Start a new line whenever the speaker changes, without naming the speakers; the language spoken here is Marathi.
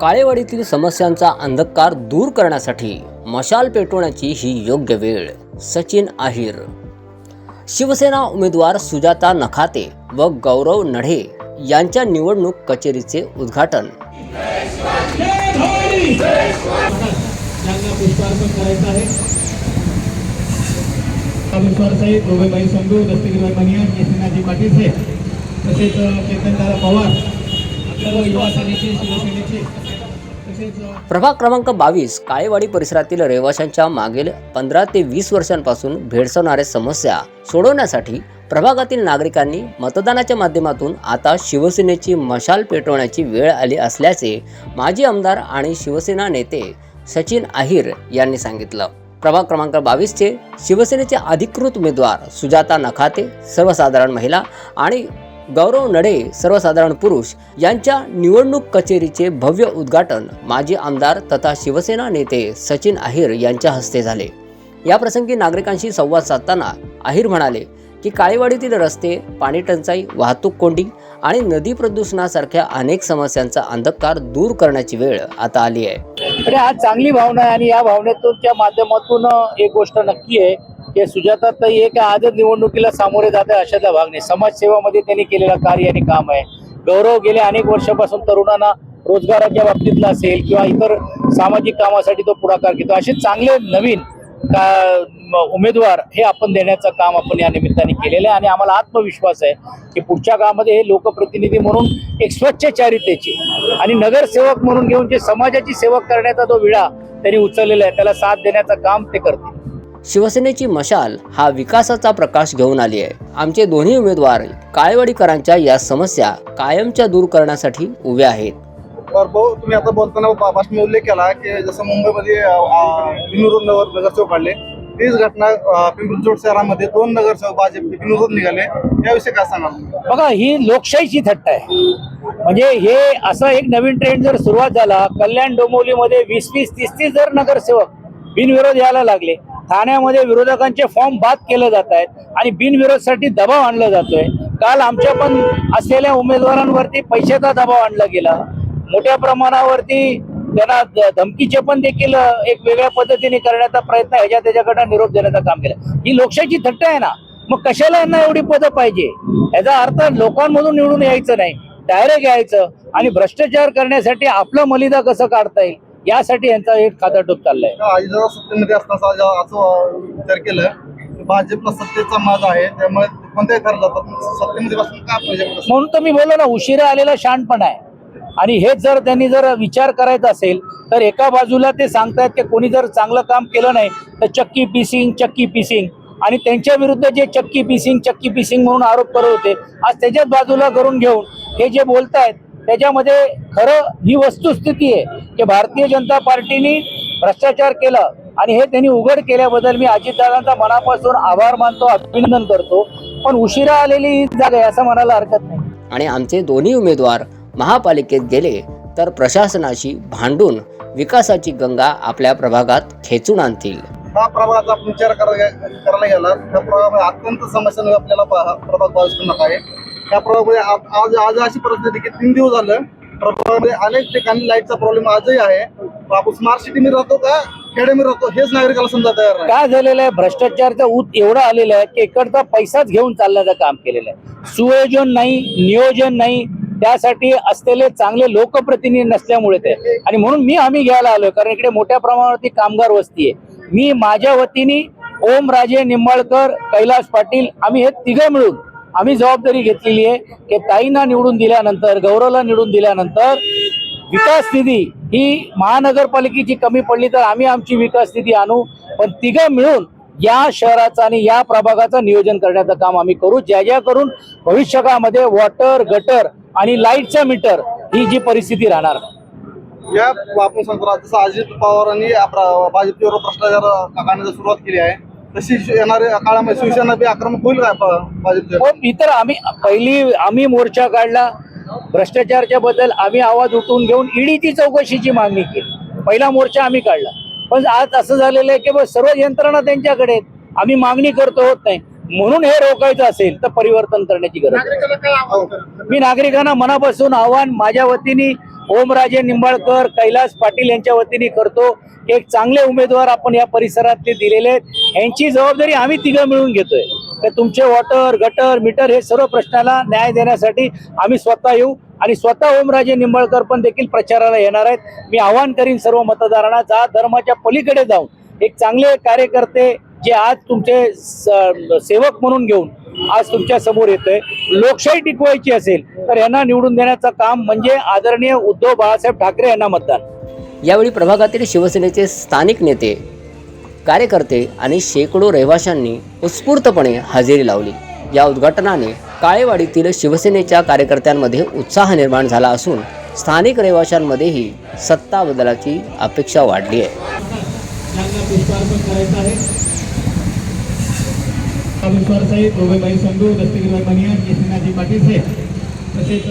काळेवाडीतील समस्यांचा अंधकार दूर करण्यासाठी मशाल पेटवण्याची ही योग्य वेळ. सचिन अहिर. शिवसेना उमेदवार सुजाता नखाते व गौरव नढे यांच्या निवडणूक कचेरीचे उद्घाटन. प्रभाग क्रमांक 22 काळेवाडी परिसरातील रहिवाशांच्या मागील 15 ते 20 वर्षांपासून भेडसावणाऱ्या समस्या सोडवण्यासाठी प्रभागातील नागरिकांनी मतदानाच्या माध्यमातून आता शिवसेनेची मशाल पेटवण्याची वेळ आली असल्याचे माजी आमदार आणि शिवसेना नेते सचिन अहिर यांनी सांगितलं. प्रभाग क्रमांक 22चे शिवसेनेचे अधिकृत उमेदवार सुजाता नखाते सर्वसाधारण महिला आणि गौरव नढे सर्वसाधारण पुरुष यांच्या निवडणूक कचेरीचे भव्य उद्घाटन माजी आमदार तथा शिवसेना नेते सचिन अहिर यांच्या हस्ते झाले. याप्रसंगी नागरिकांशी संवाद साधताना अहिर म्हणाले की काळेवाडीतील रस्ते, पाणी टंचाई, वाहतूक कोंडी आणि नदी प्रदूषणासारख्या अनेक समस्यांचा अंधकार दूर करण्याची वेळ आता आली आहे.
आज चांगली भावना आहे आणि या भावनेतूनच्या माध्यमातून एक गोष्ट नक्की आहे की सुजाताताई एक आजच निवडणुकीला सामोरे जात आहे अशातला भाग नाही. समाजसेवामध्ये त्यांनी केलेलं कार्य आणि काम आहे. गौरव गेल्या अनेक वर्षापासून तरुणांना रोजगाराच्या बाबतीतला असेल किंवा इतर सामाजिक कामासाठी तो पुढाकार घेतो. असे चांगले नवीन उमेदवार हे आपण देण्याचं काम आपण या निमित्ताने केलेलं आहे आणि आम्हाला आत्मविश्वास आहे की पुढच्या काळामध्ये हे लोकप्रतिनिधी म्हणून एक स्वच्छ चारित्र्याची आणि नगरसेवक म्हणून घेऊन जे समाजाची सेवा करण्याचा जो विडा त्यांनी उचललेला आहे त्याला साथ देण्याचं काम ते करतील.
शिवसेनेची मशाल हा विकासाचा प्रकाश घेऊन आली आहे. आमचे दोन्ही उमेदवार काळेवाडीकरांच्या या समस्या कायमच्या दूर करण्यासाठी उभे आहेत.
भाऊ, तुम्ही आता बोलताना भाषणात उल्लेख केला की जसं मुंबईमध्ये बिनविरोध नगरसेवक काढले, तीच घटना पिंपरी चिंचवड शहरामध्ये 2 नगरसेवक भाजपचे बिनविरोध निघाले. याविषयी काय सांगाल?
बघा, ही लोकशाहीची थट्टा आहे. म्हणजे हे असा एक नवीन ट्रेंड जर सुरुवात झाला, कल्याण डोंबिवलीमध्ये 20-20, 30-30 जर नगरसेवक बिनविरोध यायला लागले, ठाण्यामध्ये विरोधकांचे फॉर्म बाद केले जात आहेत आणि बिनविरोधसाठी दबाव आणला जातोय. काल आमच्या पण असलेल्या उमेदवारांवरती पैशाचा दबाव आणला गेला. मोठ्या प्रमाणावरती त्यांना धमकीचे पण देखील एक वेगळ्या पद्धतीने करण्याचा प्रयत्न त्याच्याकडे निरोप देण्याचं काम केलं. ही लोकशाहीची थट्टा आहे ना. मग कशाला यांना एवढी पदं पाहिजे? याचा अर्थ लोकांमधून निवडून यायचं नाही, डायरेक्ट यायचं आणि भ्रष्टाचार करण्यासाठी आपलं मलिदा कसं काढता येईल यासाठी यांचा एक खादाटोप चाललाय.
सत्तेमध्ये असताना असं विचार केलं भाजपला सत्तेचा माज आहे, त्यामुळे कोणत्याही ठरलं सत्तेमध्ये बसून का
म्हणून तर मी बोललो ना, उशिरा आलेला शहाणपण आहे. आणि हेच जर त्यांनी जर विचार करायचा असेल तर एका बाजूला ते सांगतायत की कोणी जर चांगलं काम केलं नाही तर चक्की पिसिंग आणि त्यांच्या विरुद्ध जे चक्की पिसिंग म्हणून आरोप करत होते, आज त्याच्याच बाजूला करून घेऊन हे जे बोलतायत त्याच्यामध्ये खरं ही वस्तुस्थिती आहे की भारतीय जनता पार्टीने भ्रष्टाचार केला आणि हे त्यांनी उघड केल्याबद्दल मी अजितदादांचा मनापासून आभार मानतो, अभिनंदन करतो. पण उशिरा आलेली ही जागा आहे असं म्हणायला हरकत नाही.
आणि आमचे दोन्ही उमेदवार महापालिकेत गेले तर प्रशासनाशी भांडून विकासाची गंगा आपल्या प्रभागात खेचून आणतील.
हा प्रभागाचा विचार करायला गेला त्या प्रभागामध्ये अत्यंत समस्या आपल्याला प्रभाग बाजूला आहे. त्या प्रभागामध्ये आज अशी परिस्थिती की 3 दिवस झालं प्रभागामध्ये अनेक ठिकाणी लाईटचा प्रॉब्लेम आजही आहे. आपण स्मार्ट सिटी राहतो का खेड्यामध्ये राहतो हेच नागरिकाला समजा तयार नाही.
काय झालेलं आहे, भ्रष्टाचारचा ऊत एवढा आलेला आहे की इकडचा पैसाच घेऊन चालण्याचं काम केलेलं आहे. सुयोजन नाही, नियोजन नाही, त्यासाठी असलेले चांगले लोकप्रतिनिधी नसल्यामुळे ते आणि म्हणून आम्ही घ्यायला आलोय कारण इकडे मोठ्या प्रमाणावरती कामगार वस्ती आहे. मी माझ्या वतीने ओमराजे निंबाळकर, कैलास पाटील आम्ही हे तिघे मिळून आम्ही जबाबदारी घेतलेली आहे की ताईंना निवडून दिल्यानंतर, गौरवला निवडून दिल्यानंतर विकास निधी ही महानगरपालिकेची कमी पडली तर आम्ही आमची विकास निधी आणू, पण तिघे मिळून या शहराचं आणि या प्रभागाचं नियोजन करण्याचं काम आम्ही करू, ज्या करून भविष्यकाळामध्ये वॉटर, गटर आणि लाईटचा मीटर ही जी परिस्थिती राहणार.
या आपण सांगतो जसं अजित पवारांनी भाजपवर भ्रष्टाचार करण्याची सुरुवात केली आहे तशी येणाऱ्या काळामध्ये शिवसेना बी आक्रमक होईल का भाजप?
इतर आम्ही मोर्चा काढला भ्रष्टाचारच्या बद्दल, आम्ही आवाज उठवून घेऊन ईडीची चौकशीची मागणी केली. पहिला मोर्चा आम्ही काढला. पण आज असं झालेलं आहे की सर्व यंत्रणा त्यांच्याकडे आम्ही मागणी करतो होत नाही. म्हणून हे रोखायचं असेल तर परिवर्तन करण्याची गरज आहे. मी नागरिकांना मनापासून आव्हान माझ्या वतीने ओमराजे निंबाळकर, कैलास पाटील यांच्या वतीने करतो. एक चांगले उमेदवार आपण या परिसरातले दिलेले आहेत. यांची जबाबदारी आम्ही तिघं मिळून घेतोय. तर तुमचे वॉटर, गटर, मीटर हे सर्व प्रश्नाला न्याय देण्यासाठी आम्ही स्वतः येऊ आणि स्वतः ओमराजे निंबाळकर पण देखील प्रचाराला येणार आहेत. मी आवाहन करीन सर्व मतदारांना, जात धर्माच्या पलीकडे जाऊन एक चांगले कार्यकर्ते जे आज तुमचे सेवक म्हणून घेऊन आज तुमच्या समोर येतोय. लोकशाही टिकवायची असेल तर यांना निवडून देण्याचं काम म्हणजे आदरणीय उद्धव बाळासाहेब ठाकरे यांना मतदान.
यावेळी प्रभागातील शिवसेनेचे स्थानिक नेते, कार्यकर्ते आणि शेकडो रहिवाशांनी उत्स्फूर्तपणे हजेरी लावली. या उद्घाटनाने काळेवाडीतील शिवसेनेच्या कार्यकर्त्यांमध्ये उत्साह निर्माण झाला असून स्थानिक रहिवाशांमध्येही सत्ता बदलाची अपेक्षा वाढली आहे.
साहेब, संधू, दस्तगीरभाई बनिया, केशवनाथजी पाटील साहेब तसेच